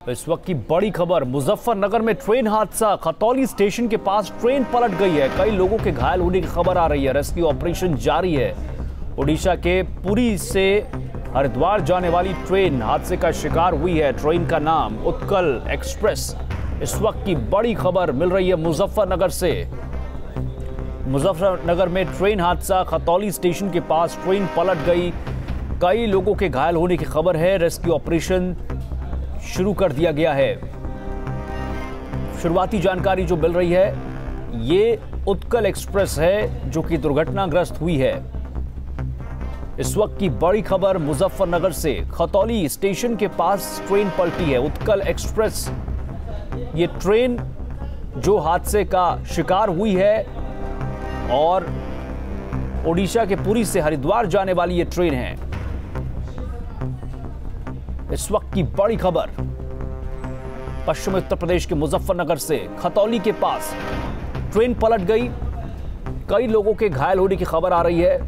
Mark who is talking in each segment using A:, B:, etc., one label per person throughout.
A: इस वक्त की बड़ी खबर, मुजफ्फरनगर में ट्रेन हादसा। खतौली स्टेशन के पास ट्रेन पलट गई है। कई लोगों के घायल होने की खबर आ रही है। रेस्क्यू ऑपरेशन जारी है। ओडिशा के पुरी से हरिद्वार जाने वाली ट्रेन हादसे का शिकार हुई है। ट्रेन का नाम उत्कल एक्सप्रेस। इस वक्त की बड़ी खबर मिल रही है मुजफ्फरनगर से। मुजफ्फरनगर में ट्रेन हादसा। खतौली स्टेशन के पास ट्रेन पलट गई। कई लोगों के घायल होने की खबर है। रेस्क्यू ऑपरेशन शुरू कर दिया गया है। शुरुआती जानकारी जो मिल रही है, ये उत्कल एक्सप्रेस है जो कि दुर्घटनाग्रस्त हुई है। इस वक्त की बड़ी खबर मुजफ्फरनगर से। खतौली स्टेशन के पास ट्रेन पलटी है, उत्कल एक्सप्रेस। ये ट्रेन जो हादसे का शिकार हुई है और ओडिशा के पुरी से हरिद्वार जाने वाली ये ट्रेन है। इस वक्त की बड़ी खबर पश्चिमी उत्तर प्रदेश के मुजफ्फरनगर से। खतौली के पास ट्रेन पलट गई। कई लोगों के घायल होने की खबर आ रही है।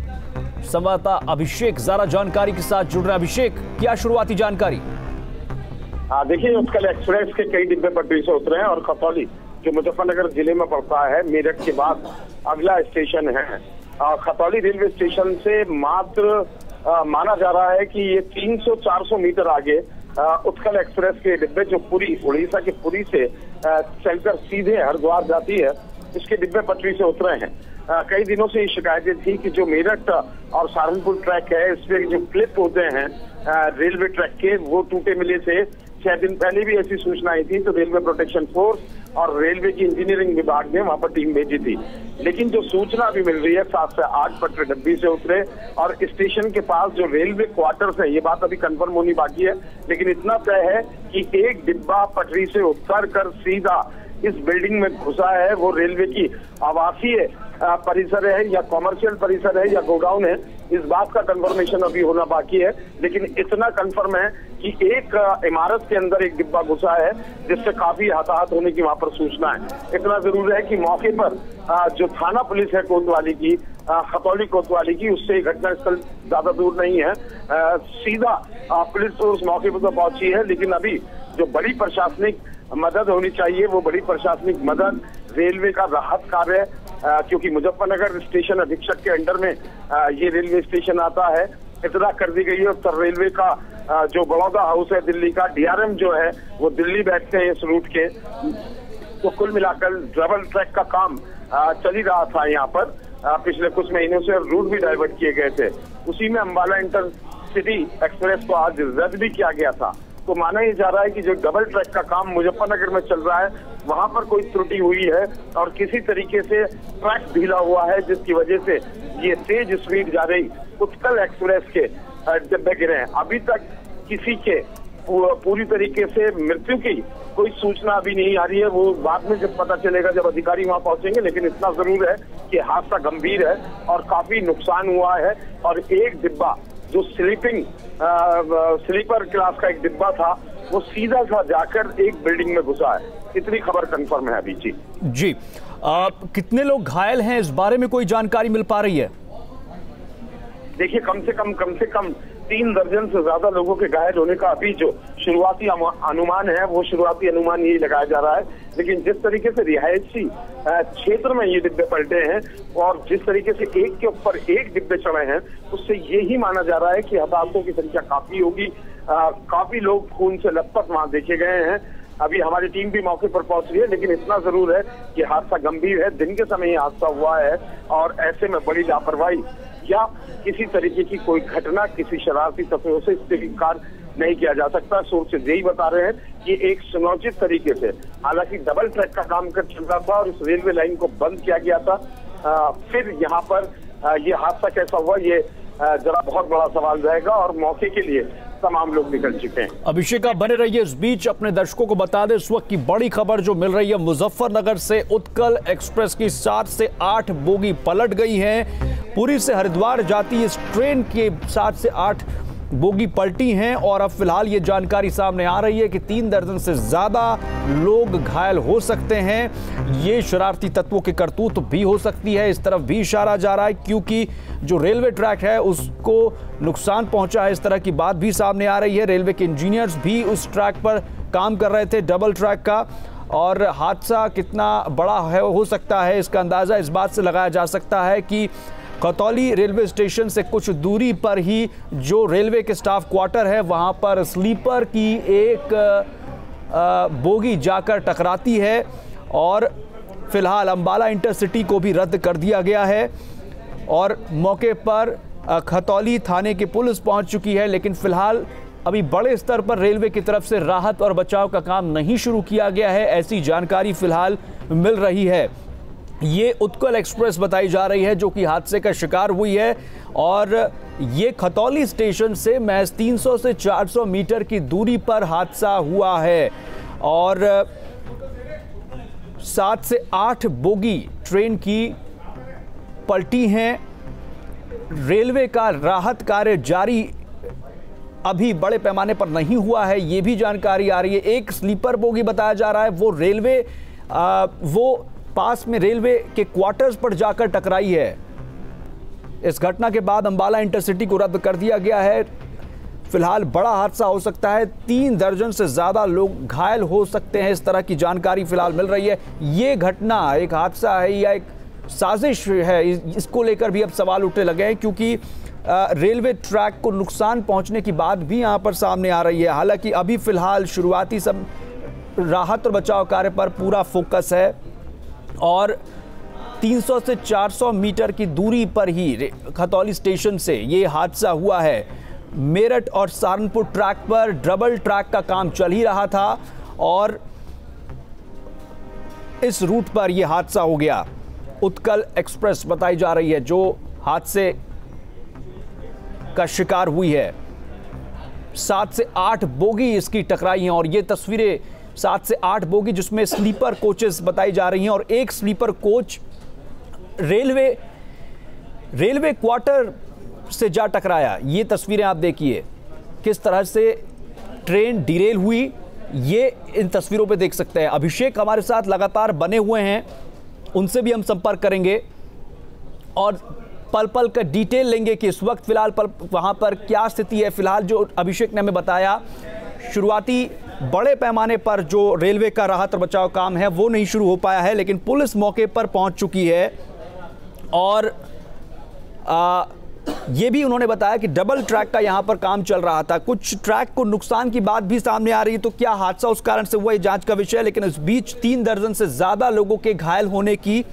A: संवाददाता अभिषेक ज्यादा जानकारी के साथ जुड़ रहे हैं। अभिषेक, क्या शुरुआती जानकारी?
B: देखिए, उत्कल एक्सप्रेस के कई डिब्बे पटरी से उतरे हैं और खतौली जो मुजफ्फरनगर जिले में पड़ता है, मेरठ के बाद अगला स्टेशन है। खतौली रेलवे स्टेशन से मात्र माना जा रहा है कि ये 300-400 मीटर आगे उत्कल एक्सप्रेस के डिब्बे जो पुरी, उड़ीसा के पुरी से चलकर सीधे हरिद्वार जाती है, इसके डिब्बे पटरी से उतरे हैं। कई दिनों से ये शिकायतें थी कि जो मेरठ और सहारनपुर ट्रैक है, इसमें जो क्लिप होते हैं रेलवे ट्रैक के, वो टूटे मिले थे। 6 दिन पहले भी ऐसी सूचना आई थी, तो रेलवे प्रोटेक्शन फोर्स और रेलवे की इंजीनियरिंग विभाग ने वहां पर टीम भेजी थी। लेकिन जो सूचना अभी मिल रही है, 7 से 8 पटरी डब्बी से उतरे और स्टेशन के पास जो रेलवे क्वार्टर्स है, ये बात अभी कंफर्म होनी बाकी है, लेकिन इतना तय है कि एक डिब्बा पटरी से उतर कर सीधा इस बिल्डिंग में घुसा है। वो रेलवे की आवासीय परिसर है या कॉमर्शियल परिसर है या गोडाउन है, इस बात का कंफर्मेशन अभी होना बाकी है। लेकिन इतना कंफर्म है कि एक इमारत के अंदर एक डिब्बा घुसा है, जिससे काफी हताहत होने की वहां पर सूचना है। इतना जरूर है कि मौके पर जो थाना पुलिस है कोतवाली की, खतौली कोतवाली की, उससे घटनास्थल ज्यादा दूर नहीं है। सीधा पुलिस फोर्स मौके पर तो पहुंची है, लेकिन अभी जो बड़ी प्रशासनिक मदद होनी चाहिए, वो बड़ी प्रशासनिक मदद, रेलवे का राहत कार्य, क्योंकि मुजफ्फरनगर स्टेशन अधीक्षक के अंडर में ये रेलवे स्टेशन आता है, इतना कर दी गई है। उत्तर रेलवे का जो बड़ौदा हाउस है दिल्ली का, डीआरएम जो है वो दिल्ली बैठते हैं इस रूट के। तो कुल मिलाकर डबल ट्रैक का काम चल ही रहा था यहाँ पर। पिछले कुछ महीनों से रूट भी डाइवर्ट किए गए थे। उसी में अंबाला इंटरसिटी एक्सप्रेस को आज रद्द भी किया गया था। तो माना ही जा रहा है कि जो डबल ट्रैक का काम मुजफ्फरनगर में चल रहा है, वहां पर कोई त्रुटि हुई है और किसी तरीके से ट्रैक ढीला हुआ है, जिसकी वजह से ये तेज स्पीड जा रही उत्कल एक्सप्रेस के डिब्बे गिरे हैं। अभी तक किसी के पूरी तरीके से मृत्यु की कोई सूचना अभी नहीं आ रही है। वो बाद में जब पता चलेगा, जब अधिकारी वहां पहुंचेंगे। लेकिन इतना जरूर है कि हादसा गंभीर है और काफी नुकसान हुआ है। और एक डिब्बा जो स्लीपर क्लास का एक डिब्बा था, वो सीधा सा जाकर एक बिल्डिंग में घुसा है। इतनी खबर कंफर्म है अभी। जी,
A: कितने लोग घायल हैं, इस बारे में कोई जानकारी मिल पा रही है?
B: देखिए, कम से कम 3 दर्जन से ज्यादा लोगों के घायल होने का अभी जो शुरुआती अनुमान है, वो शुरुआती अनुमान यही लगाया जा रहा है। लेकिन जिस तरीके से रिहायशी क्षेत्र में ये डिब्बे पलटे हैं और जिस तरीके से एक के ऊपर एक डिब्बे चढ़े हैं, उससे यही माना जा रहा है कि हताहतों की संख्या काफी होगी। काफी लोग खून से लथपथ वहां देखे गए हैं। अभी हमारी टीम भी मौके पर पहुंच रही है, लेकिन इतना जरूर है कि हादसा गंभीर है। दिन के समय ये हादसा हुआ है और ऐसे में बड़ी लापरवाही या किसी तरीके की कोई घटना किसी शरारती तत्वों से स्वीकार नहीं किया जा सकता। सोर्सेज यही बता रहे हैं कि एक सुनियोजित तरीके से, हालांकि डबल ट्रैक का काम कर चल रहा था और इस रेलवे लाइन को बंद किया गया था, फिर यहाँ पर ये हादसा कैसा हुआ, ये जरा बहुत बड़ा सवाल रहेगा। और मौके के लिए तमाम लोग निकल चुके हैं।
A: अभिषेक, आप बने रहिए। इस बीच अपने दर्शकों को बता दें, इस वक्त की बड़ी खबर जो मिल रही है मुजफ्फरनगर से। उत्कल एक्सप्रेस की 7 से 8 बोगी पलट गई हैं। पुरी से हरिद्वार जाती इस ट्रेन के 7 से 8 बोगी पलटी हैं और अब फिलहाल ये जानकारी सामने आ रही है कि 3 दर्जन से ज्यादा लोग घायल हो सकते हैं। ये शरारती तत्वों की करतूत भी हो सकती है, इस तरफ भी इशारा जा रहा है, क्योंकि जो रेलवे ट्रैक है उसको नुकसान पहुंचा है, इस तरह की बात भी सामने आ रही है। रेलवे के इंजीनियर्स भी उस ट्रैक पर काम कर रहे थे डबल ट्रैक का, और हादसा कितना बड़ा है हो सकता है इसका अंदाज़ा इस बात से लगाया जा सकता है कि खतौली रेलवे स्टेशन से कुछ दूरी पर ही जो रेलवे के स्टाफ क्वार्टर है वहां पर स्लीपर की एक बोगी जाकर टकराती है, और फिलहाल अंबाला इंटरसिटी को भी रद्द कर दिया गया है। और मौके पर खतौली थाने की पुलिस पहुंच चुकी है, लेकिन फिलहाल अभी बड़े स्तर पर रेलवे की तरफ से राहत और बचाव का काम नहीं शुरू किया गया है, ऐसी जानकारी फिलहाल मिल रही है। ये उत्कल एक्सप्रेस बताई जा रही है जो कि हादसे का शिकार हुई है, और ये खतौली स्टेशन से महज 300 से 400 मीटर की दूरी पर हादसा हुआ है, और 7 से 8 बोगी ट्रेन की पलटी हैं। रेलवे का राहत कार्य जारी अभी बड़े पैमाने पर नहीं हुआ है, ये भी जानकारी आ रही है। एक स्लीपर बोगी बताया जा रहा है, वो रेलवे वो पास में रेलवे के क्वार्टर्स पर जाकर टकराई है। इस घटना के बाद अंबाला इंटरसिटी को रद्द कर दिया गया है। फिलहाल बड़ा हादसा हो सकता है, 3 दर्जन से ज़्यादा लोग घायल हो सकते हैं, इस तरह की जानकारी फिलहाल मिल रही है। ये घटना एक हादसा है या एक साजिश है, इसको लेकर भी अब सवाल उठने लगे हैं, क्योंकि रेलवे ट्रैक को नुकसान पहुंचने की बात भी यहां पर सामने आ रही है। हालांकि अभी फिलहाल शुरुआती सब राहत और बचाव कार्य पर पूरा फोकस है, और 300 से 400 मीटर की दूरी पर ही खतौली स्टेशन से ये हादसा हुआ है। मेरठ और सहारनपुर ट्रैक पर डबल ट्रैक का काम चल ही रहा था, और इस रूट पर यह हादसा हो गया। उत्कल एक्सप्रेस बताई जा रही है जो हादसे का शिकार हुई है। 7 से 8 बोगी इसकी टकराई हैं, और ये तस्वीरें 7 से 8 बोगी जिसमें स्लीपर कोचेस बताई जा रही हैं, और एक स्लीपर कोच रेलवे क्वार्टर से जा टकराया। ये तस्वीरें आप देखिए किस तरह से ट्रेन डिरेल हुई, ये इन तस्वीरों पे देख सकते हैं। अभिषेक हमारे साथ लगातार बने हुए हैं, उनसे भी हम संपर्क करेंगे और पल पल का डिटेल लेंगे कि इस वक्त फिलहाल वहां पर क्या स्थिति है। फिलहाल जो अभिषेक ने हमें बताया, शुरुआती बड़े पैमाने पर जो रेलवे का राहत और बचाव काम है वो नहीं शुरू हो पाया है, लेकिन पुलिस मौके पर पहुंच चुकी है, और ये भी उन्होंने बताया कि डबल ट्रैक का यहां पर काम चल रहा था। कुछ ट्रैक को नुकसान की बात भी सामने आ रही है, तो क्या हादसा उस कारण से हुआ, ये जांच का विषय है। लेकिन इस बीच 3 दर्जन से ज्यादा लोगों के घायल होने की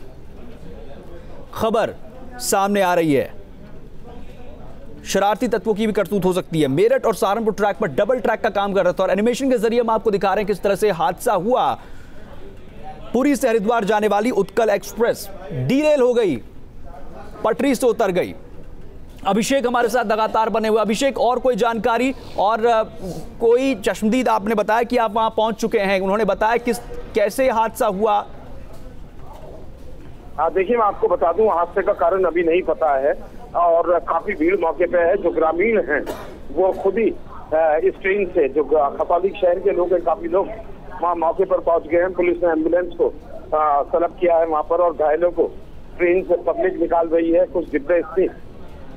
A: खबर सामने आ रही है। शरारती तत्वों की भी करतूत हो सकती है। मेरठ और सहारनपुर ट्रैक पर डबल ट्रैक का काम कर रहा था, और एनिमेशन के जरिए हम आपको दिखा रहे हैं किस तरह से हादसा हुआ। पुरी से हरिद्वार जाने वाली उत्कल एक्सप्रेस डीरेल हो गई, पटरी से उतर गई। अभिषेक हमारे साथ लगातार बने हुए। अभिषेक, और कोई जानकारी, और कोई चश्मदीद आपने बताया कि आप वहां पहुंच चुके हैं, उन्होंने बताया कैसे हादसा हुआ?
B: देखिए, मैं आपको बता दूं, हादसे का कारण अभी नहीं पता है, और काफी भीड़ मौके पे है। जो ग्रामीण हैं वो खुद ही इस ट्रेन से, जो खतौली शहर के लोग हैं, काफी लोग वहाँ मौके पर पहुंच गए हैं। पुलिस ने एम्बुलेंस को तलब किया है वहां पर, और घायलों को ट्रेन से पब्लिक निकाल रही है। कुछ डिब्बे इतनी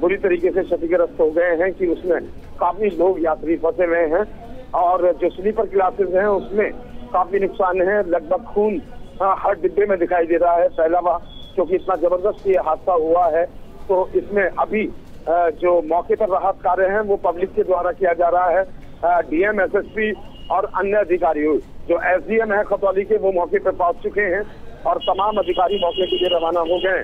B: बुरी तरीके से क्षतिग्रस्त हो गए हैं कि उसमें काफी लोग यात्री फंसे हुए हैं, और जो स्लीपर क्लासेस हैं उसमें काफी नुकसान है। लगभग खून हर डिब्बे में दिखाई दे रहा है फैला हुआ, क्योंकि इतना जबरदस्त ये हादसा हुआ है। तो इसमें अभी जो मौके पर राहत कार्य हैं वो पब्लिक के द्वारा किया जा रहा है। डीएम, एसएसपी और अन्य अधिकारी, जो एसडीएम है खतौली के, वो मौके पर पहुंच चुके हैं, और तमाम अधिकारी मौके के लिए रवाना हो गए।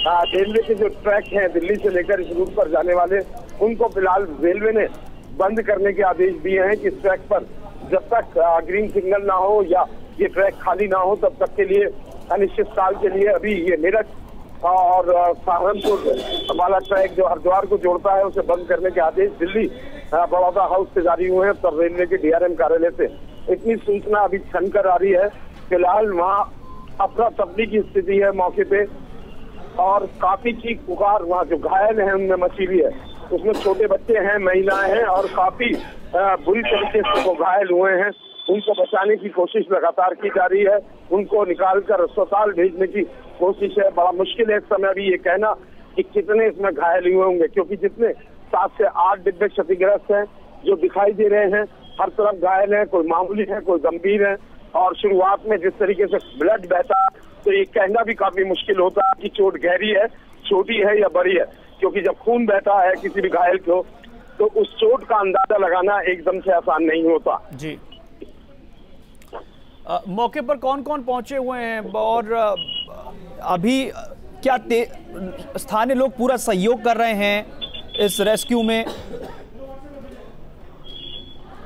B: रेलवे के जो ट्रैक हैं दिल्ली से लेकर इस रूट पर जाने वाले, उनको फिलहाल रेलवे ने बंद करने के आदेश दिए हैं कि इस ट्रैक पर जब तक ग्रीन सिग्नल ना हो या ये ट्रैक खाली ना हो, तब तक के लिए अनिश्चित काल के लिए अभी ये मेरठ और सहारनपुर वाला ट्रैक जो हरिद्वार को जोड़ता है उसे बंद करने के आदेश दिल्ली बड़ौदा हाउस से जारी हुए हैं, तब रेलवे के डीआरएम कार्यालय से इतनी सूचना अभी छन कर आ रही है। फिलहाल वहाँ अफरा तफरी की स्थिति है मौके पे, और काफी चीख पुकार वहाँ जो घायल हैं उनमें मची हुई है। उसमें छोटे बच्चे हैं, महिलाएं हैं, और काफी बुरी तरीके से वो घायल हुए हैं। उनको बचाने की कोशिश लगातार की जा रही है, उनको निकालकर अस्पताल भेजने की कोशिश है। बड़ा मुश्किल है इस समय अभी ये कहना कि कितने इसमें घायल हुए होंगे, क्योंकि जितने 7 से 8 डिब्बे क्षतिग्रस्त हैं जो दिखाई दे रहे हैं, हर तरफ घायल है, कोई मामूली है, कोई गंभीर है। और शुरुआत में जिस तरीके से ब्लड बहता तो ये कहना भी काफी मुश्किल होता है कि चोट गहरी है, छोटी है या बड़ी है, क्योंकि जब खून बहता है किसी भी घायल को तो उस चोट का अंदाजा लगाना एकदम से आसान नहीं होता।
A: जी, मौके पर कौन कौन पहुंचे हुए हैं और अभी क्या स्थानीय लोग पूरा सहयोग कर रहे हैं इस रेस्क्यू में?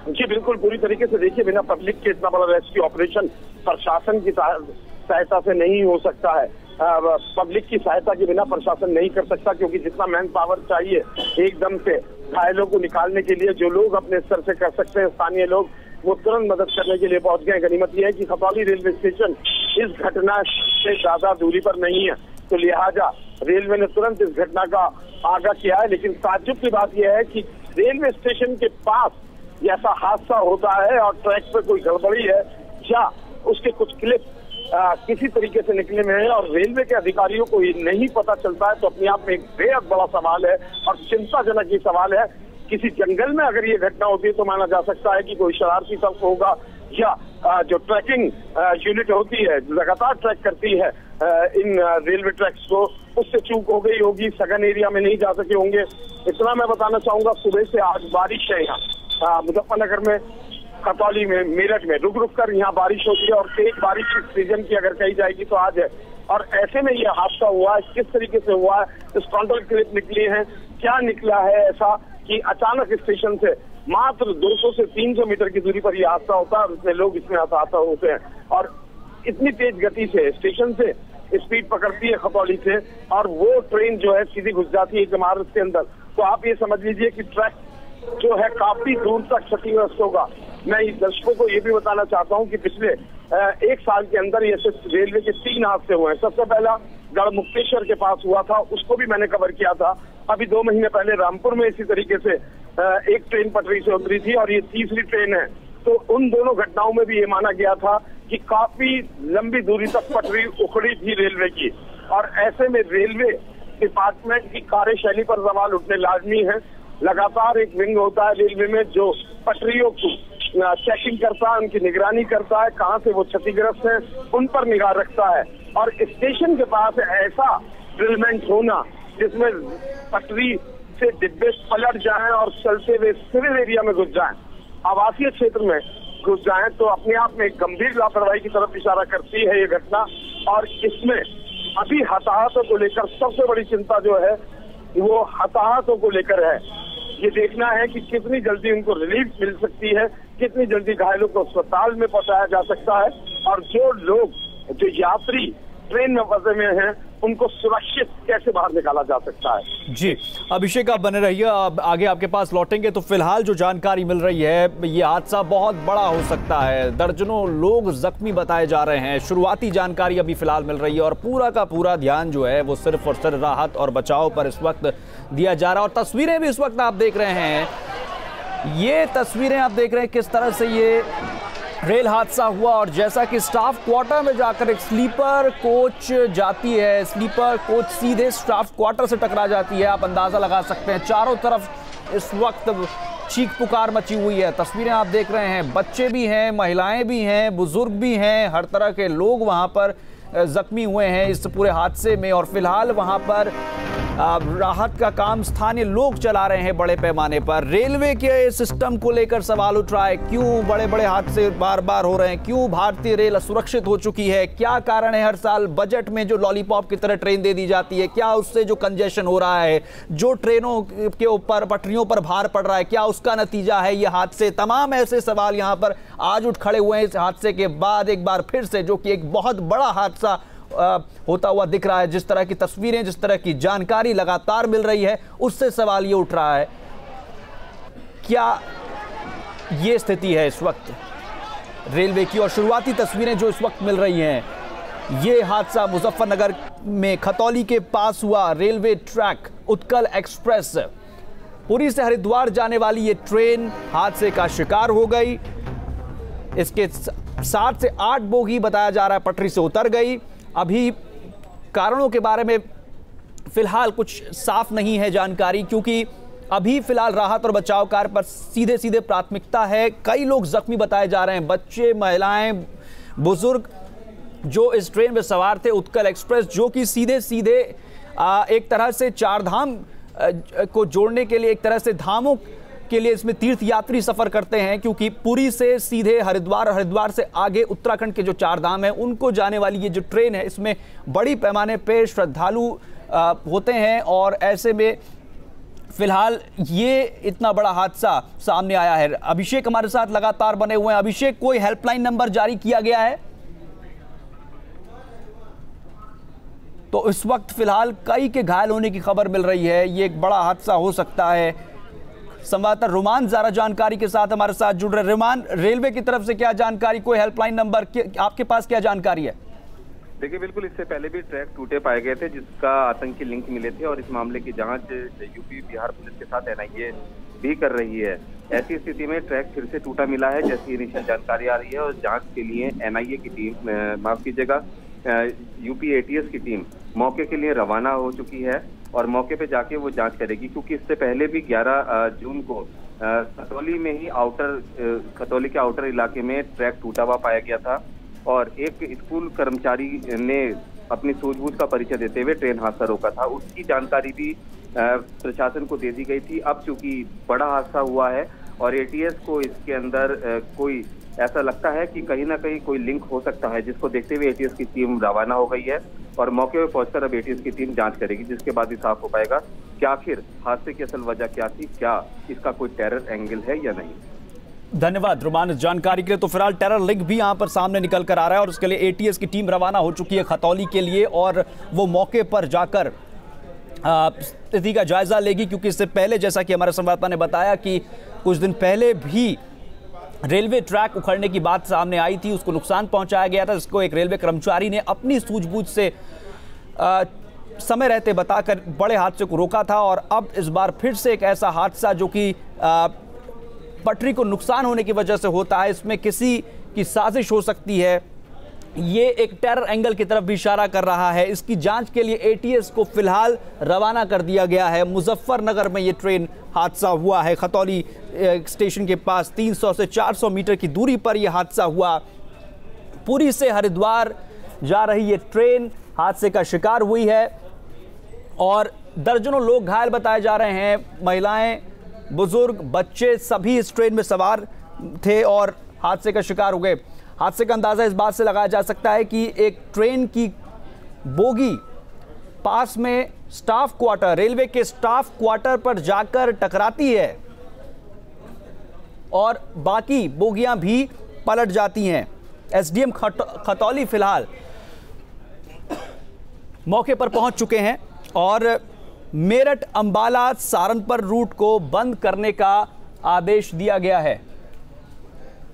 B: जी बिल्कुल, पूरी तरीके से देखिए, बिना पब्लिक के इतना बड़ा रेस्क्यू ऑपरेशन प्रशासन की सहायता से नहीं हो सकता है। पब्लिक की सहायता के बिना प्रशासन नहीं कर सकता, क्योंकि जितना मैन पावर चाहिए एकदम से घायलों को निकालने के लिए जो लोग अपने स्तर से कर सकते हैं, स्थानीय लोग, वो तुरंत मदद करने के लिए पहुंच गए। गनीमत यह है कि खतौली रेलवे स्टेशन इस घटना से ज्यादा दूरी पर नहीं है, तो लिहाजा रेलवे ने तुरंत इस घटना का आगाह किया है। लेकिन ताज्जुब की बात यह है कि रेलवे स्टेशन के पास ऐसा हादसा होता है और ट्रैक पे कोई गड़बड़ी है या उसके कुछ क्लिप किसी तरीके से निकले में है और रेलवे के अधिकारियों को ये नहीं पता चलता है, तो अपने आप में एक बेहद बड़ा सवाल है और चिंताजनक ये सवाल है। किसी जंगल में अगर ये घटना होती है तो माना जा सकता है कि कोई शरारती तत्व होगा या जो ट्रैकिंग यूनिट होती है, लगातार ट्रैक करती है इन रेलवे ट्रैक्स को, उससे चूक हो गई होगी, सघन एरिया में नहीं जा सके होंगे। इतना मैं बताना चाहूंगा, सुबह से आज बारिश है यहाँ मुजफ्फरनगर में, खतौली में, मेरठ में रुक रुक कर यहाँ बारिश होती है और तेज बारिश इस सीजन की अगर कही जाएगी तो आज है। और ऐसे में ये हादसा हुआ है, किस तरीके से हुआ है, स्टॉन्डल क्लिप निकली है, क्या निकला है ऐसा कि अचानक स्टेशन से मात्र 200 से 300 मीटर की दूरी पर यह हादसा होता है और उसमें लोग इसमें हताहत होते हैं। और इतनी तेज गति से स्टेशन से स्पीड पकड़ती है खतौली से और वो ट्रेन जो है सीधी घुस जाती है एक इमारत के अंदर। तो आप ये समझ लीजिए कि ट्रैक जो है काफी दूर तक क्षतिग्रस्त होगा। मैं दर्शकों को ये भी बताना चाहता हूँ कि पिछले एक साल के अंदर ये रेलवे के 3 हादसे हुए हैं। सबसे पहला गढ़मुक्तेश्वर के पास हुआ था, उसको भी मैंने कवर किया था। अभी 2 महीने पहले रामपुर में इसी तरीके से एक ट्रेन पटरी से उतरी थी और ये तीसरी ट्रेन है। तो उन दोनों घटनाओं में भी ये माना गया था कि काफी लंबी दूरी तक पटरी उखड़ी थी रेलवे की। और ऐसे में रेलवे डिपार्टमेंट की कार्यशैली पर सवाल उठने लाजमी है। लगातार एक विंग होता है रेलवे में जो पटरियों को चेकिंग करता है, उनकी निगरानी करता है, कहाँ से वो क्षतिग्रस्त है उन पर निगाह रखता है। और स्टेशन के पास ऐसा ड्रिलमेंट होना जिसमें पटरी से डिब्बे पलट जाएं और चलते हुए सिविल एरिया में घुस जाएं, आवासीय क्षेत्र में घुस जाएं, तो अपने आप में एक गंभीर लापरवाही की तरफ इशारा करती है ये घटना। और इसमें अभी हताहतों को लेकर सबसे बड़ी चिंता जो है वो हताहतों को लेकर है। ये देखना है कि कितनी जल्दी उनको रिलीफ मिल सकती है, कितनी जल्दी घायलों को अस्पताल में पहुंचाया जा सकता है और जो लोग, जो यात्री ट्रेन में फंसे हुए हैं उनको सुरक्षित कैसे बाहर निकाला जा सकता है।
A: जी अभिषेक, आप बने रहिए, अब आगे आपके पास लौटेंगे। तो फिलहाल जो जानकारी मिल रही है, ये हादसा बहुत बड़ा हो सकता है, दर्जनों लोग जख्मी बताए जा रहे हैं। शुरुआती जानकारी अभी फिलहाल मिल रही है और पूरा का पूरा ध्यान जो है वो सिर्फ और सिर्फ राहत और बचाव पर इस वक्त दिया जा रहा है। और तस्वीरें भी इस वक्त आप देख रहे हैं, ये तस्वीरें आप देख रहे हैं किस तरह से ये रेल हादसा हुआ। और जैसा कि स्टाफ क्वार्टर में जाकर एक स्लीपर कोच जाती है, स्लीपर कोच सीधे स्टाफ क्वार्टर से टकरा जाती है, आप अंदाजा लगा सकते हैं। चारों तरफ इस वक्त चीख पुकार मची हुई है। तस्वीरें आप देख रहे हैं, बच्चे भी हैं, महिलाएं भी हैं, बुजुर्ग भी हैं, हर तरह के लोग वहां पर जख्मी हुए हैं इस पूरे हादसे में। और फिलहाल वहां पर राहत का काम स्थानीय लोग चला रहे हैं बड़े पैमाने पर। रेलवे के सिस्टम को लेकर सवाल उठ रहा है, क्यों बड़े बड़े हादसे बार बार हो रहे हैं, क्यों भारतीय रेल असुरक्षित हो चुकी है, क्या कारण है हर साल बजट में जो लॉलीपॉप की तरह ट्रेन दे दी जाती है, क्या उससे जो कंजेशन हो रहा है, जो ट्रेनों के ऊपर पटरियों पर भार पड़ रहा है, क्या उसका नतीजा है ये हादसे। तमाम ऐसे सवाल यहाँ पर आज उठ खड़े हुए हैं इस हादसे के बाद एक बार फिर से, जो कि एक बहुत बड़ा हादसा होता हुआ दिख रहा है। जिस तरह की तस्वीरें, जिस तरह की जानकारी लगातार मिल रही है, उससे सवाल ये उठ रहा है, क्या ये स्थिति है इस वक्त रेलवे की। और शुरुआती तस्वीरें जो इस वक्त मिल रही हैं, ये हादसा मुजफ्फरनगर में खतौली के पास हुआ। Railway track Utkal express, Puri से हरिद्वार जाने वाली ये ट्रेन हादसे का शिकार हो गई। इसके 7 से 8 बोगी बताया जा रहा है पटरी से उतर गई। अभी कारणों के बारे में फिलहाल कुछ साफ नहीं है जानकारी, क्योंकि अभी फिलहाल राहत और बचाव कार्य पर सीधे सीधे प्राथमिकता है। कई लोग जख्मी बताए जा रहे हैं, बच्चे, महिलाएं, बुजुर्ग जो इस ट्रेन में सवार थे उत्कल एक्सप्रेस, जो कि सीधे सीधे एक तरह से चार धाम को जोड़ने के लिए, एक तरह से धामों के लिए इसमें तीर्थ यात्री सफर करते हैं, क्योंकि पुरी से सीधे हरिद्वार और हरिद्वार से आगे उत्तराखंड के जो चार धाम हैं उनको जाने वाली ये जो ट्रेन है, इसमें बड़ी पैमाने पे श्रद्धालु होते हैं। और ऐसे में फिलहाल ये इतना बड़ा हादसा सामने आया है। अभिषेक हमारे साथ लगातार बने हुए हैं। अभिषेक, कोई हेल्पलाइन नंबर जारी किया गया है? तो इस वक्त फिलहाल कई के घायल होने की खबर मिल रही है। ये एक बड़ा हादसा हो सकता है। संवाददाता रुमान ज़्यादा जानकारी के साथ हमारे साथ जुड़ रहे। रुमान, रेलवे की तरफ से क्या जानकारी, कोई हेल्पलाइन नंबर आपके पास क्या जानकारी है?
C: देखिए, बिल्कुल इससे पहले भी ट्रैक टूटे पाए गए थे जिसका आतंकी लिंक मिले थे और इस मामले की जांच यूपी बिहार पुलिस के साथ एनआईए भी कर रही है। ऐसी स्थिति में ट्रैक फिर से टूटा मिला है जैसी इनिशियल जानकारी आ रही है और जांच के लिए एनआईए की टीम, माफ कीजिएगा, यूपी एटीएस की टीम मौके के लिए रवाना हो चुकी है और मौके पे जाके वो जांच करेगी, क्योंकि इससे पहले भी 11 जून को खतौली में ही खतौली के आउटर इलाके में ट्रैक टूटा हुआ पाया गया था और एक स्कूल कर्मचारी ने अपनी सूझबूझ का परिचय देते हुए ट्रेन हादसा रोका था। उसकी जानकारी भी प्रशासन को दे दी गई थी। अब चूंकि बड़ा हादसा हुआ है और एटीएस को इसके अंदर कोई ऐसा लगता है कि कहीं ना कहीं कोई लिंक हो सकता है, जिसको देखते हुए एटीएस की टीम रवाना हो गई है और मौके पर पहुंचकर अब एटीएस की टीम जांच करेगी, जिसके बाद ही साफ हो पाएगा कि आखिर हादसे की असल वजह क्या थी, क्या इसका कोई टेरर एंगल है या नहीं।
A: धन्यवाद रुमान इस जानकारी के लिए। तो फिलहाल टेरर लिंक भी यहां पर सामने निकल कर आ रहा है और उसके लिए एटीएस की टीम रवाना हो चुकी है खतौली के लिए और वो मौके पर जाकर स्थिति का जायजा लेगी, क्योंकि इससे पहले जैसा कि हमारे संवाददाता ने बताया कि कुछ दिन पहले भी रेलवे ट्रैक उखड़ने की बात सामने आई थी, उसको नुकसान पहुंचाया गया था, जिसको एक रेलवे कर्मचारी ने अपनी सूझबूझ से समय रहते बताकर बड़े हादसे को रोका था। और अब इस बार फिर से एक ऐसा हादसा जो कि पटरी को नुकसान होने की वजह से होता है, इसमें किसी की साजिश हो सकती है, ये एक टेरर एंगल की तरफ भी इशारा कर रहा है। इसकी जांच के लिए एटीएस को फिलहाल रवाना कर दिया गया है। मुजफ्फरनगर में ये ट्रेन हादसा हुआ है, खतौली स्टेशन के पास 300 से 400 मीटर की दूरी पर यह हादसा हुआ। पुरी से हरिद्वार जा रही ये ट्रेन हादसे का शिकार हुई है और दर्जनों लोग घायल बताए जा रहे हैं। महिलाएं, बुजुर्ग, बच्चे सभी इस ट्रेन में सवार थे और हादसे का शिकार हो गए। हादसे का अंदाजा इस बात से लगाया जा सकता है कि एक ट्रेन की बोगी पास में स्टाफ क्वार्टर, रेलवे के स्टाफ क्वार्टर पर जाकर टकराती है और बाकी बोगियां भी पलट जाती हैं। एसडीएम खतौली फिलहाल मौके पर पहुंच चुके हैं और मेरठ, अंबाला, सहारनपुर रूट को बंद करने का आदेश दिया गया है।